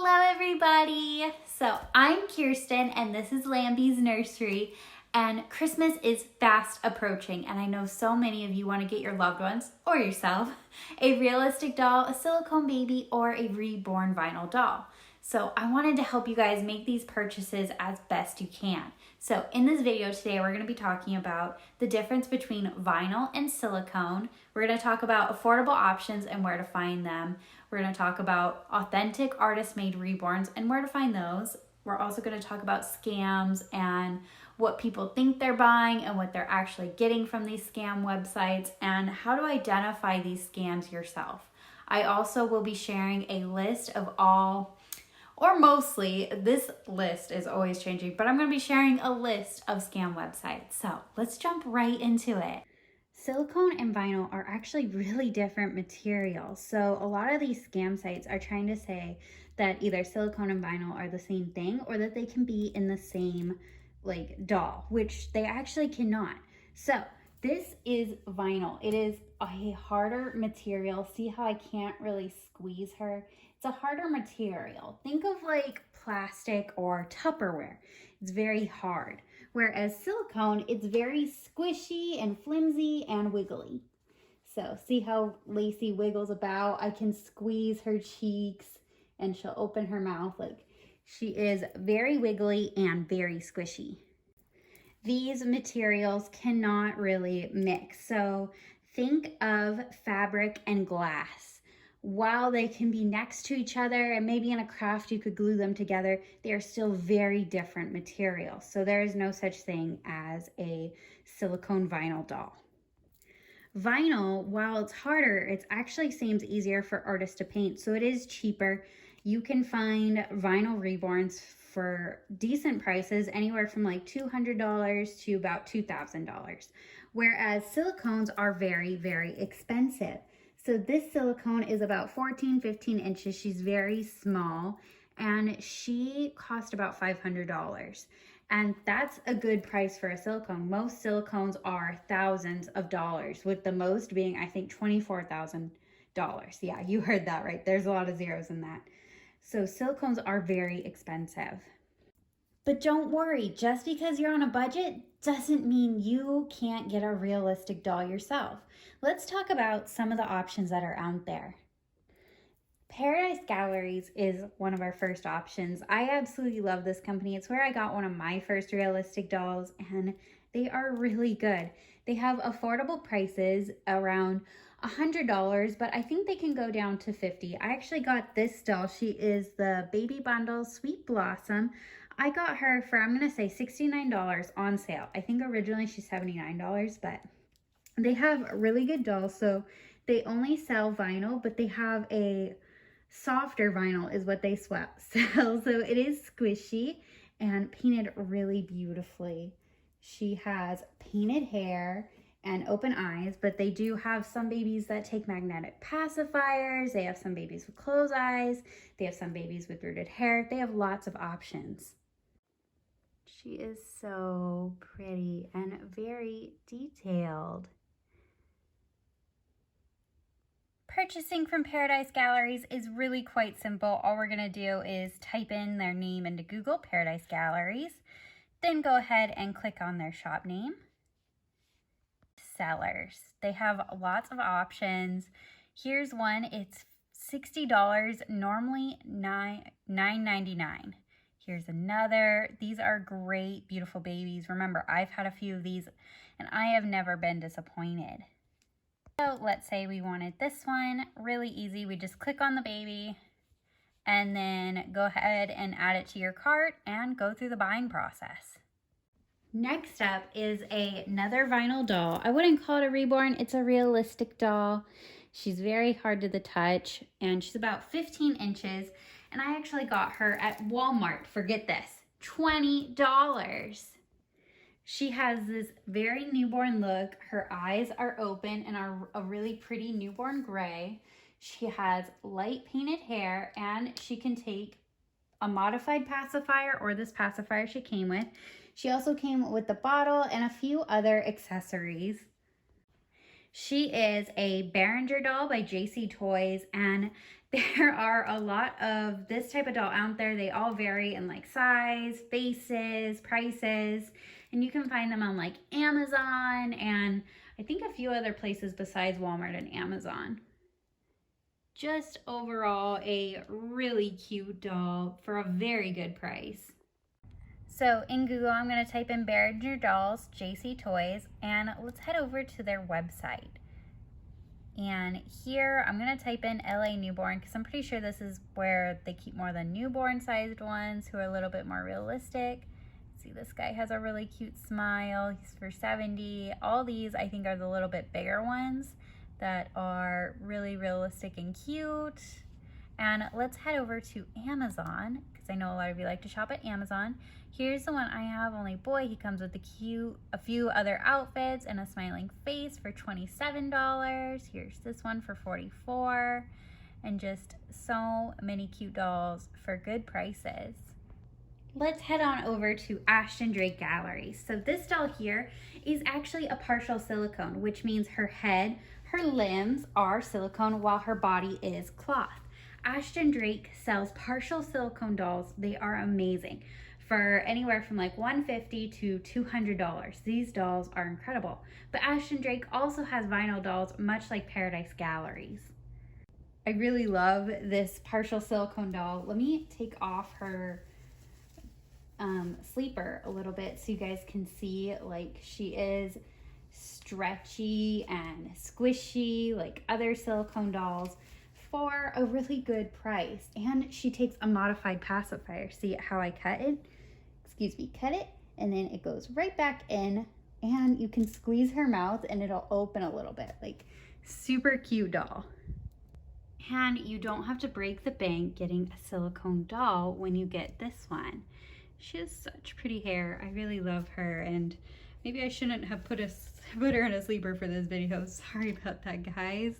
Hello everybody! So I'm Kirsten and this is Lambie's Nursery, and Christmas is fast approaching, and I know so many of you want to get your loved ones or yourself a realistic doll, a silicone baby, or a reborn vinyl doll. So I wanted to help you guys make these purchases as best you can. So in this video today, we're going to be talking about the difference between vinyl and silicone. We're going to talk about affordable options and where to find them. We're going to talk about authentic artist-made reborns and where to find those. We're also going to talk about scams and what people think they're buying and what they're actually getting from these scam websites, and how to identify these scams yourself. I also will be sharing a list of all, or mostly, this list is always changing, but I'm going to be sharing a list of scam websites. So let's jump right into it. Silicone and vinyl are actually really different materials. So a lot of these scam sites are trying to say that either silicone and vinyl are the same thing, or that they can be in the same doll, which they actually cannot. So this is vinyl. It is a harder material. See how I can't really squeeze her? It's a harder material. Think of like plastic or Tupperware. It's very hard. Whereas silicone, it's very squishy and flimsy and wiggly. So see how Lacey wiggles about? I can squeeze her cheeks and she'll open her mouth. Like, she is very wiggly and very squishy. These materials cannot really mix. So think of fabric and glass. While they can be next to each other and maybe in a craft you could glue them together, they are still very different materials. So there is no such thing as a silicone vinyl doll. Vinyl, while it's harder, it actually seems easier for artists to paint, so it is cheaper. You can find vinyl reborns for decent prices, anywhere from like $200 to about $2,000, whereas silicones are very, very expensive. So this silicone is about 15 inches. She's very small, and she cost about $500. And that's a good price for a silicone. Most silicones are thousands of dollars, with the most being, I think, $24,000. Yeah, you heard that right. There's a lot of zeros in that. So silicones are very expensive. But don't worry, just because you're on a budget doesn't mean you can't get a realistic doll yourself. Let's talk about some of the options that are out there. Paradise Galleries is one of our first options. I absolutely love this company. It's where I got one of my first realistic dolls, and they are really good. They have affordable prices around $100, but I think they can go down to $50. I actually got this doll. She is the Baby Bundle Sweet Blossom. I got her for, I'm going to say, $69 on sale. I think originally she's $79, but they have really good dolls. So they only sell vinyl, but they have a softer vinyl is what they sell. So it is squishy and painted really beautifully. She has painted hair and open eyes, but they do have some babies that take magnetic pacifiers. They have some babies with closed eyes. They have some babies with rooted hair. They have lots of options. She is so pretty and very detailed. Purchasing from Paradise Galleries is really quite simple. All we're going to do is type in their name into Google, Paradise Galleries, then go ahead and click on their shop name. Sellers. They have lots of options. Here's one. It's $60, normally $9.99. Here's another. These are great, beautiful babies. Remember, I've had a few of these and I have never been disappointed. So let's say we wanted this one. Really easy. We just click on the baby and then go ahead and add it to your cart and go through the buying process. Next up is another vinyl doll. I wouldn't call it a reborn. It's a realistic doll. She's very hard to the touch, and she's about 15 inches. And I actually got her at Walmart for, get this, $20. She has this very newborn look. Her eyes are open and are a really pretty newborn gray. She has light painted hair, and she can take a modified pacifier or this pacifier she came with. She also came with the bottle and a few other accessories. She is a Behringer doll by JC Toys, and There are a lot of this type of doll out there. They all vary in like size, faces, prices, and you can find them on like Amazon and I think a few other places besides Walmart and Amazon. Just overall a really cute doll for a very good price. So in Google, I'm going to type in Behringer Dolls, JC Toys, and let's head over to their website. And here I'm going to type in LA newborn because I'm pretty sure this is where they keep more than newborn sized ones who are a little bit more realistic. See, this guy has a really cute smile. He's for $70. All these I think are the little bit bigger ones that are really realistic and cute. And let's head over to Amazon because I know a lot of you like to shop at Amazon. Here's the one I have, only boy. He comes with a few other outfits and a smiling face for $27. Here's this one for $44. And just so many cute dolls for good prices. Let's head on over to Ashton Drake Gallery. So this doll here is actually a partial silicone, which means her head, her limbs are silicone while her body is cloth. Ashton Drake sells partial silicone dolls. They are amazing for anywhere from like $150 to $200. These dolls are incredible. But Ashton Drake also has vinyl dolls, much like Paradise Galleries. I really love this partial silicone doll. Let me take off her sleeper a little bit so you guys can see like she is stretchy and squishy like other silicone dolls for a really good price. And she takes a modified pacifier. See how I cut it? Cut it, and then it goes right back in, and you can squeeze her mouth and it'll open a little bit. Like, super cute doll. And you don't have to break the bank getting a silicone doll when you get this one. She has such pretty hair. I really love her, and maybe I shouldn't have put her in a sleeper for this video. Sorry about that, guys.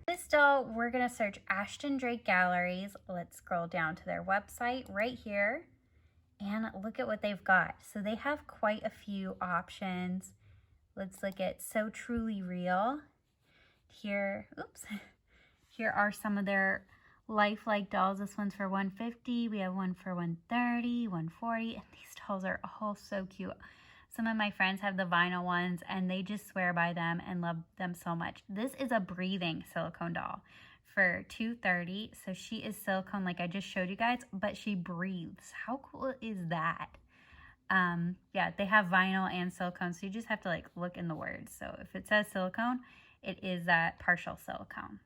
This doll, we're gonna search Ashton Drake Galleries. Let's scroll down to their website right here and look at what they've got. So they have quite a few options. Let's look at So Truly Real. Here are some of their lifelike dolls. This one's for $150. We have one for $130, $140, and these dolls are all so cute. Some of my friends have the vinyl ones and they just swear by them and love them so much. This is a breathing silicone doll for $230. So she is silicone like I just showed you guys, but she breathes. How cool is that? Yeah, they have vinyl and silicone, so you just have to like look in the words. So if it says silicone, it is that partial silicone.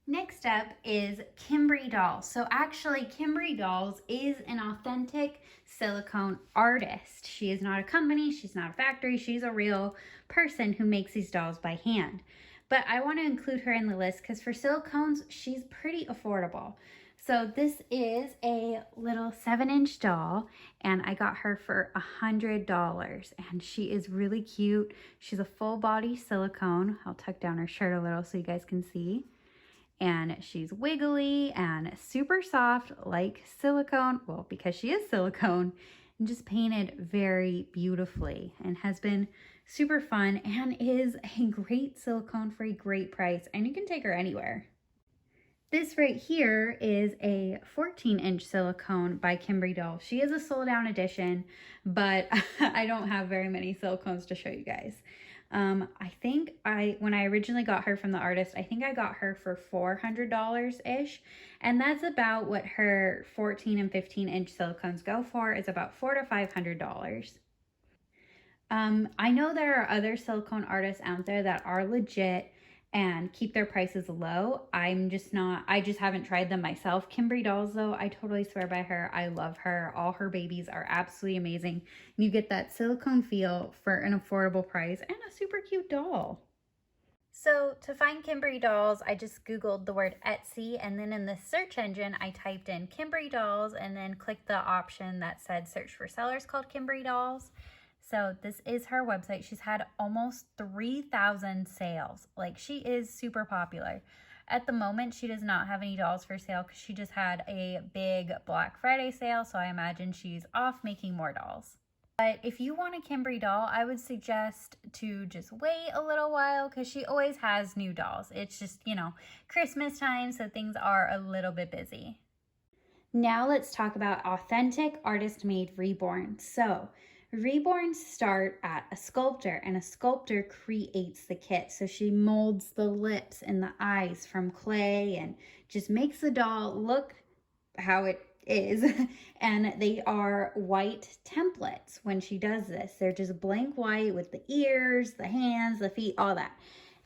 Next up is Kimberly Dolls. So actually, Kimberly Dolls is an authentic silicone artist. She is not a company, she's not a factory, she's a real person who makes these dolls by hand. But I want to include her in the list because for silicones, she's pretty affordable. So this is a little 7-inch doll, and I got her for $100, and she is really cute. She's a full body silicone. I'll tuck down her shirt a little so you guys can see. And she's wiggly and super soft like silicone, well, because she is silicone, and just painted very beautifully and has been super fun and is a great silicone for a great price, and you can take her anywhere. This right here is a 14-inch silicone by Kimberly Doll. She is a sold-out edition, but I don't have very many silicones to show you guys. I think when I originally got her from the artist, I think I got her for $400-ish, and that's about what her 14 and 15-inch silicones go for, is about $400 to $500. I know there are other silicone artists out there that are legit and keep their prices low. I just haven't tried them myself. Kimberly Dolls though, I totally swear by her. I love her. All her babies are absolutely amazing. You get that silicone feel for an affordable price and a super cute doll. So to find Kimberly Dolls, I just Googled the word Etsy, and then in the search engine, I typed in Kimberly Dolls and then clicked the option that said search for sellers called Kimberly Dolls. So this is her website. She's had almost 3,000 sales. Like, she is super popular. At the moment, she does not have any dolls for sale because she just had a big Black Friday sale. So I imagine she's off making more dolls. But if you want a Kimberly doll, I would suggest to just wait a little while because she always has new dolls. It's just, you know, Christmas time, so things are a little bit busy. Now let's talk about authentic artist-made reborns. So reborns start at a sculptor, and a sculptor creates the kit. So she molds the lips and the eyes from clay and just makes the doll look how it is. And they are white templates when she does this. They're just blank white with the ears, the hands, the feet, all that.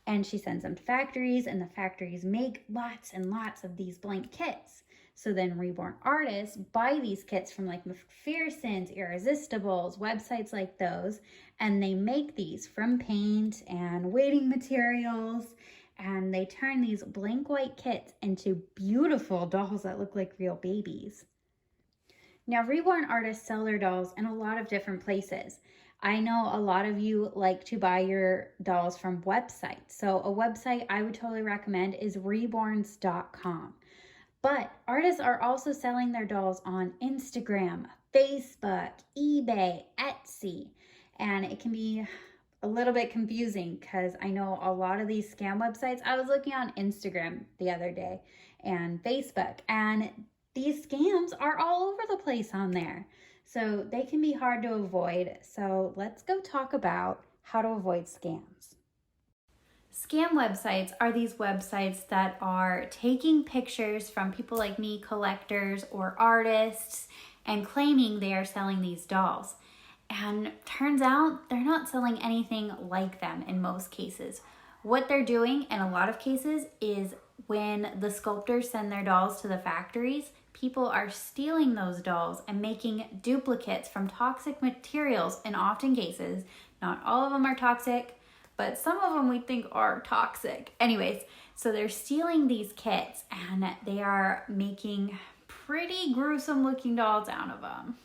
And she sends them to factories, and the factories make lots and lots of these blank kits. So then reborn artists buy these kits from like McPherson's, Irresistibles, websites like those, and they make these from paint and weighting materials, and they turn these blank white kits into beautiful dolls that look like real babies. Now, reborn artists sell their dolls in a lot of different places. I know a lot of you like to buy your dolls from websites. So a website I would totally recommend is reborns.com. But artists are also selling their dolls on Instagram, Facebook, eBay, Etsy, and it can be a little bit confusing because I know a lot of these scam websites. I was looking on Instagram the other day and Facebook, and these scams are all over the place on there. So they can be hard to avoid. So let's go talk about how to avoid scams. Scam websites are these websites that are taking pictures from people like me, collectors or artists, and claiming they are selling these dolls. And turns out they're not selling anything like them in most cases. What they're doing in a lot of cases is when the sculptors send their dolls to the factories, people are stealing those dolls and making duplicates from toxic materials in often cases. Not all of them are toxic, but some of them we think are toxic. Anyways, so they're stealing these kits and they are making pretty gruesome looking dolls out of them.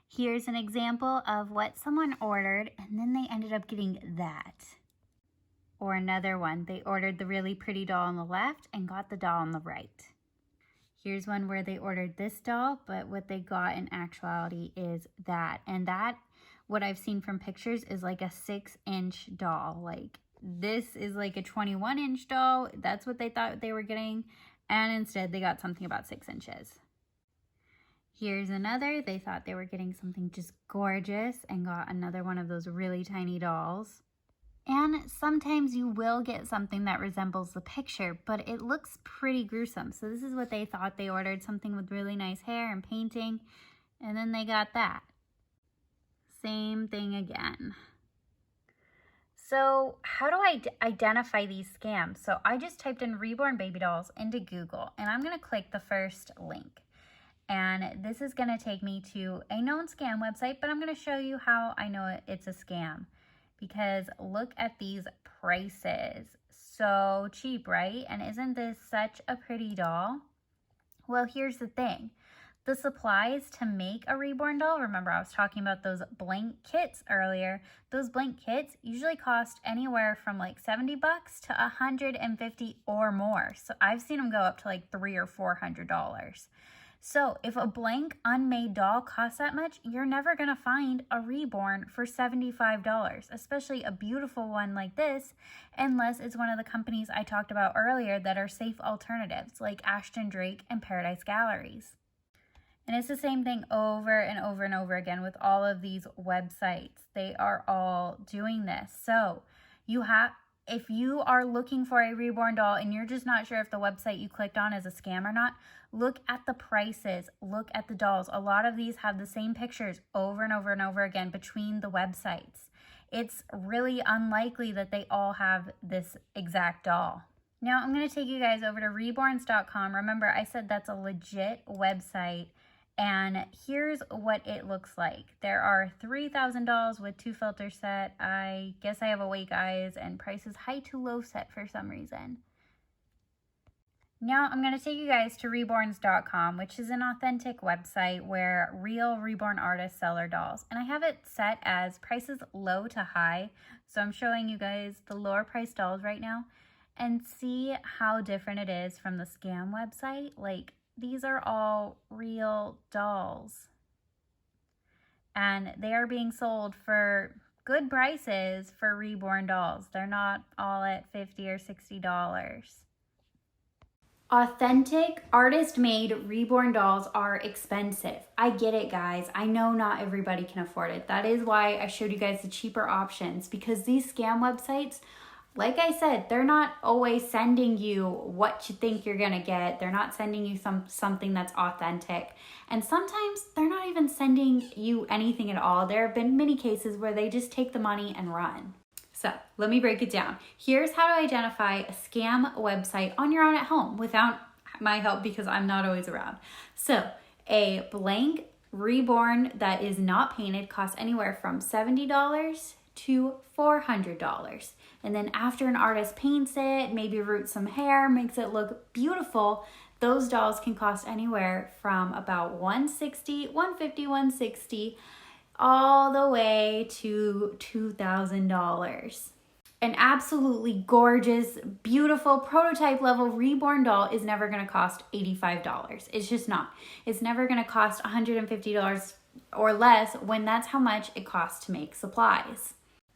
Here's an example of what someone ordered and then they ended up getting that. Or another one, they ordered the really pretty doll on the left and got the doll on the right. Here's one where they ordered this doll, but what they got in actuality is that. And that, what I've seen from pictures, is like a 6-inch doll. Like this is like a 21-inch doll. That's what they thought they were getting. And instead they got something about 6 inches. Here's another. They thought they were getting something just gorgeous and got another one of those really tiny dolls. And sometimes you will get something that resembles the picture, but it looks pretty gruesome. So this is what they thought. They ordered something with really nice hair and painting, and then they got that. Same thing again. So how do I identify these scams? So I just typed in reborn baby dolls into Google, and I'm going to click the first link. And this is going to take me to a known scam website, but I'm going to show you how I know it's a scam. Because look at these prices. So cheap, right? And isn't this such a pretty doll? Well, here's the thing. The supplies to make a reborn doll, remember I was talking about those blank kits earlier. Those blank kits usually cost anywhere from like $70 to $150 or more. So I've seen them go up to like $300 or $400. So if a blank unmade doll costs that much, you're never going to find a reborn for $75, especially a beautiful one like this, unless it's one of the companies I talked about earlier that are safe alternatives like Ashton Drake and Paradise Galleries. And it's the same thing over and over and over again with all of these websites. They are all doing this. So if you are looking for a reborn doll and you're just not sure if the website you clicked on is a scam or not, look at the prices, look at the dolls. A lot of these have the same pictures over and over and over again between the websites. It's really unlikely that they all have this exact doll. Now I'm going to take you guys over to reborns.com. Remember, I said that's a legit website. And here's what it looks like. There are 3,000 dolls with 2 filters set. I guess I have awake eyes and prices high to low set for some reason. Now I'm going to take you guys to reborns.com, which is an authentic website where real reborn artists sell their dolls. And I have it set as prices low to high. So I'm showing you guys the lower priced dolls right now and see how different it is from the scam website. Like, these are all real dolls. and they are being sold for good prices for reborn dolls. They're not all at $50 or $60. Authentic, artist-made reborn dolls are expensive. I get it, guys. I know not everybody can afford it. That is why I showed you guys the cheaper options, because these scam websites, like I said, they're not always sending you what you think you're gonna get. They're not sending you something that's authentic. And sometimes they're not even sending you anything at all. There have been many cases where they just take the money and run. So let me break it down. Here's how to identify a scam website on your own at home without my help, because I'm not always around. So a blank reborn that is not painted costs anywhere from $70 to $400. And then after an artist paints it, maybe roots some hair, makes it look beautiful, those dolls can cost anywhere from about $150, $160, all the way to $2,000. An absolutely gorgeous, beautiful, prototype level reborn doll is never gonna cost $85. It's just not. It's never gonna cost $150 or less when that's how much it costs to make supplies.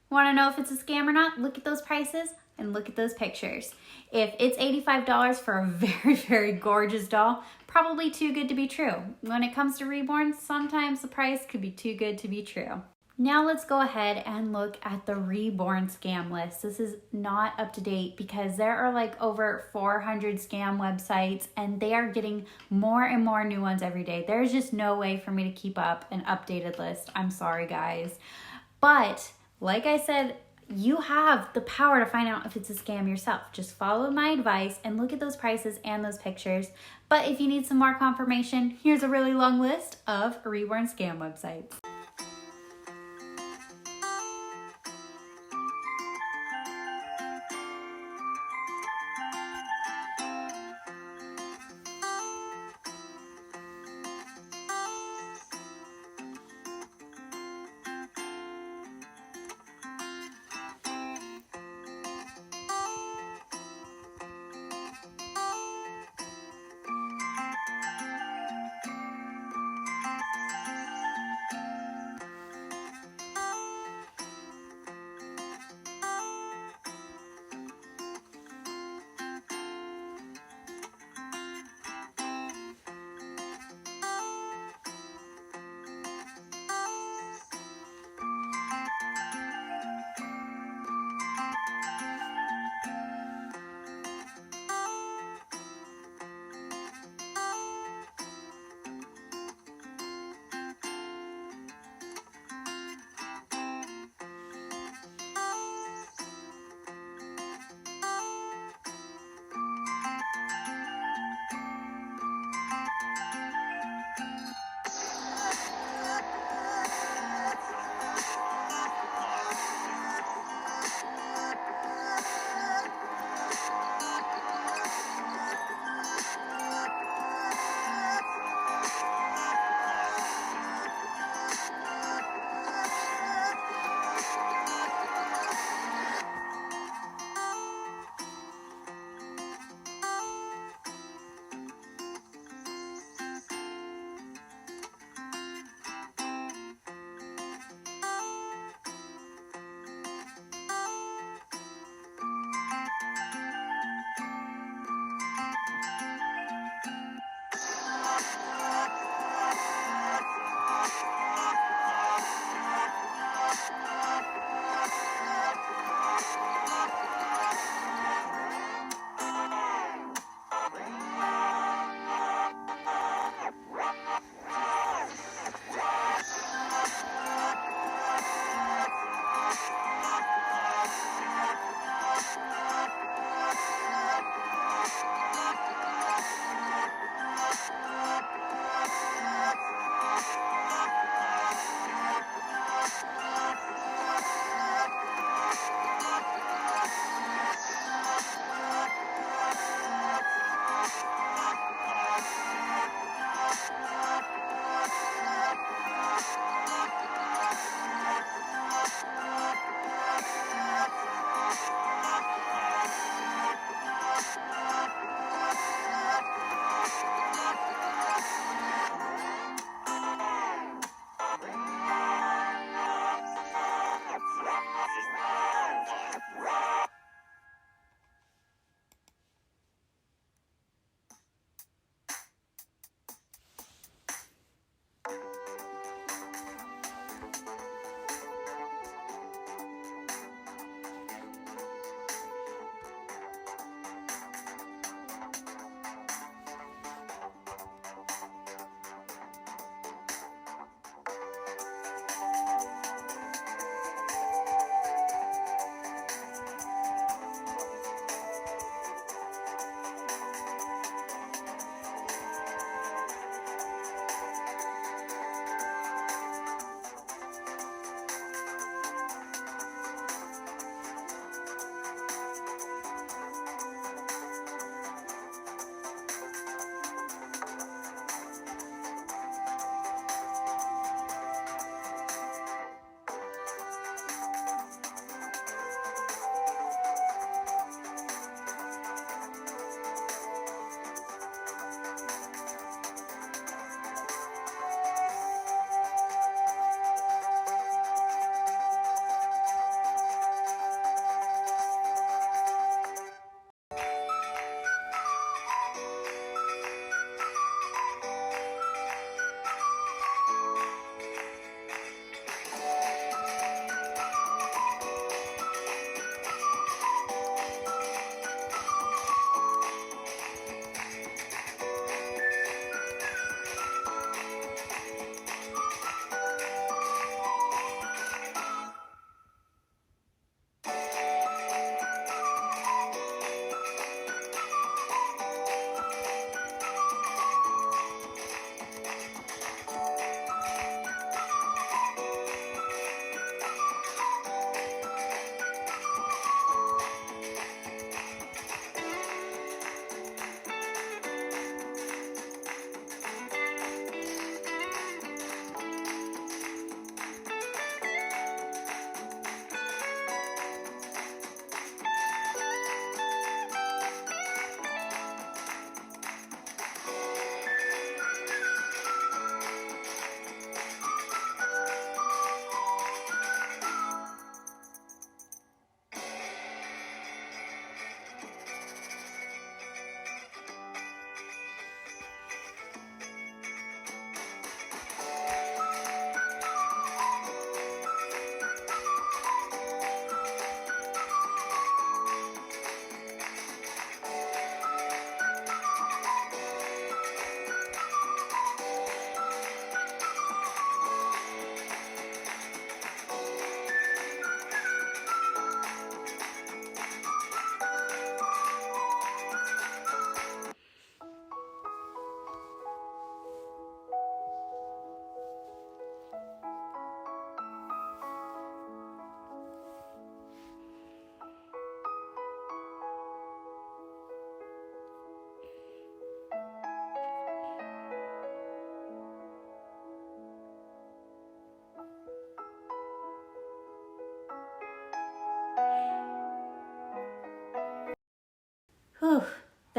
Wanna know if it's a scam or not? Look at those prices and look at those pictures. If it's $85 for a very, very gorgeous doll, probably too good to be true. When it comes to reborns, sometimes the price could be too good to be true. Now let's go ahead and look at the reborn scam list. This is not up to date because there are like over 400 scam websites and they are getting more and more new ones every day. There's just no way for me to keep up an updated list. I'm sorry, guys. But like I said, you have the power to find out if it's a scam yourself. Just follow my advice and look at those prices and those pictures. But if you need some more confirmation, here's a really long list of reborn scam websites.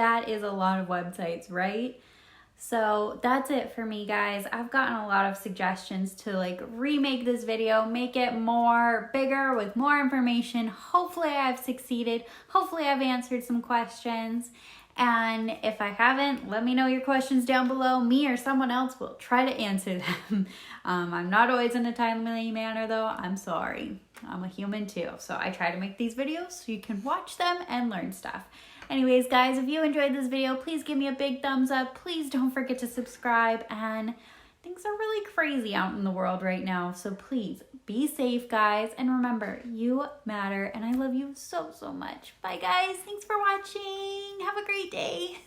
that is a lot of websites, right? So that's it for me, guys. I've gotten a lot of suggestions to like remake this video, make it bigger with more information. Hopefully I've succeeded. Hopefully I've answered some questions. And if I haven't, let me know your questions down below. Me or someone else will try to answer them. I'm not always in a timely manner though. I'm sorry. I'm a human too. So I try to make these videos so you can watch them and learn stuff. Anyways, guys, if you enjoyed this video, please give me a big thumbs up. Please don't forget to subscribe. And things are really crazy out in the world right now. So please be safe, guys. And remember, you matter. And I love you so, so much. Bye, guys. Thanks for watching. Have a great day.